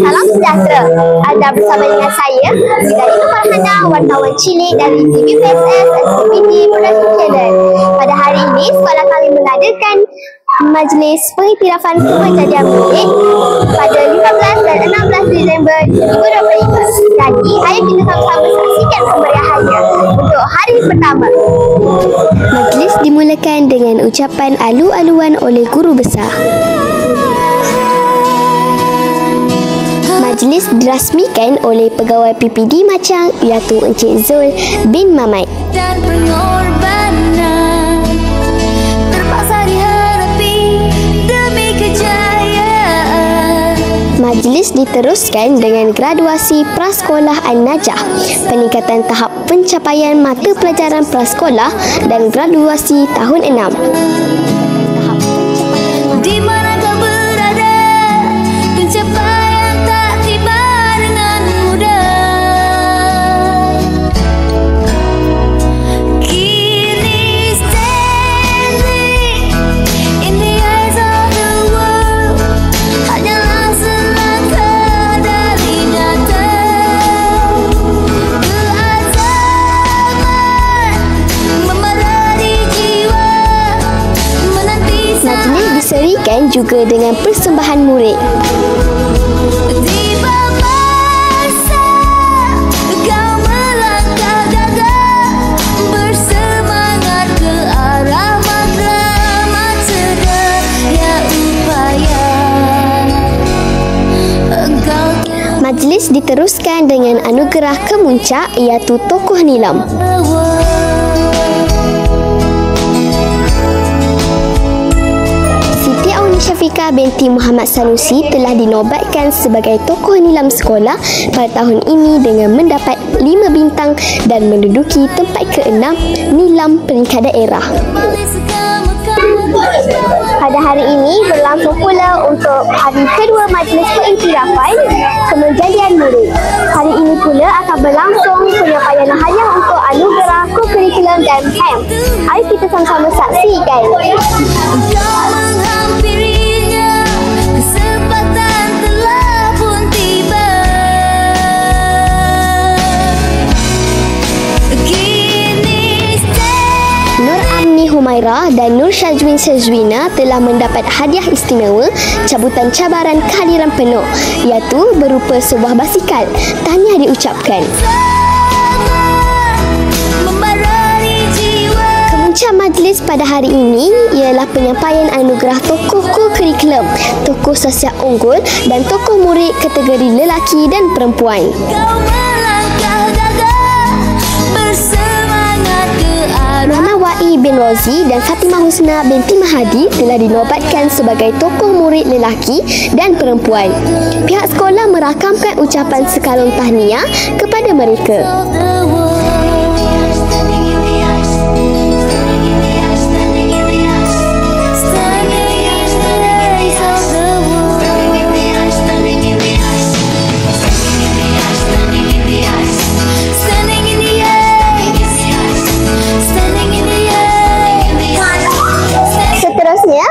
Salam sejahtera. Anda bersama dengan saya, Zidani Farhana, wartawan cilik dari TVPSS SKPG Production Channel. Pada hari ini, sekolah kami mengadakan majlis pengiktirafan kejadian murid pada 15 dan 16 Disember 2025. Jadi, ayo kita sama-sama saksikan kemeriahannya untuk hari pertama. Majlis dimulakan dengan ucapan alu-aluan oleh guru besar. Majlis dirasmikan oleh pegawai PPD Machang iaitu Encik Zul bin Mamait. Dan pengorbanan terpaksa dihadapi demi kejayaan. Majlis diteruskan dengan graduasi Prasekolah An-Najah, peningkatan tahap pencapaian mata pelajaran prasekolah dan graduasi tahun 6. Di mana kau berada, pencapaian tak tiba dengan mudah. Kini standing in the eyes of the world, hanyalah selangkah dari nyata. Keazaman membara di jiwa, menanti. Majlis diserikan juga dengan persembahan murid. Tiba masa kau melangkah gagah, bersemangat ke arah matlamat sedaya upaya. Majlis diteruskan dengan anugerah kemuncak iaitu Tokoh Nilam. Syafiqah binti Muhammad Sanusi telah dinobatkan sebagai tokoh nilam sekolah pada tahun ini dengan mendapat 5 bintang dan menduduki tempat ke-6 nilam peringkat daerah. Pada hari ini berlangsung pula untuk hari kedua majlis pengiktirafan kejadian murid. Hari ini pula akan berlangsung penyampaian hadiah untuk anugerah co-curriculum dan HAM. Mari kita sama-sama saksikan. Humaira dan Nur Syazwin Syazwina telah mendapat hadiah istimewa cabutan cabaran kehadiran penuh iaitu berupa sebuah basikal. Tahniah diucapkan. Kemuncak majlis pada hari ini ialah penyampaian anugerah tokoh co-curriculum, tokoh sosial unggul dan tokoh murid kategori lelaki dan perempuan. Muhammad Wai bin Rozi dan Fatimah Husna binti Mahadi telah dinobatkan sebagai tokoh murid lelaki dan perempuan. Pihak sekolah merakamkan ucapan sekalung tahniah kepada mereka.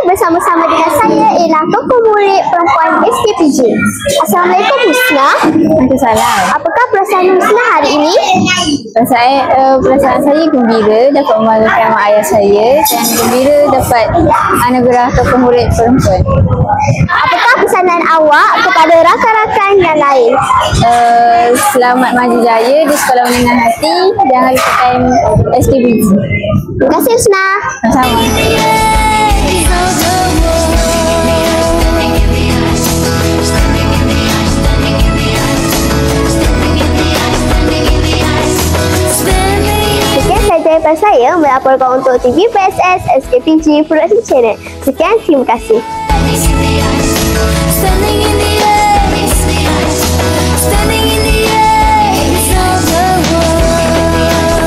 Bersama-sama dengan saya ialah tokoh murid perempuan SKPG. Assalamualaikum Husna. Waalaikumsalam. Apakah perasaan Husna hari ini? Perasaan saya gembira dapat memalukan mak ayah saya dan gembira dapat anugerah tokoh murid perempuan. Apakah pesanan awak kepada rakan-rakan yang lain? Selamat maju jaya di Sekolah Menengah Hati. Jangan lupakan SKPG. Terima kasih Husna. Sama-sama. Daripada saya melaporkan untuk TVPSS SKPG Production Channel. Sekian, terima kasih.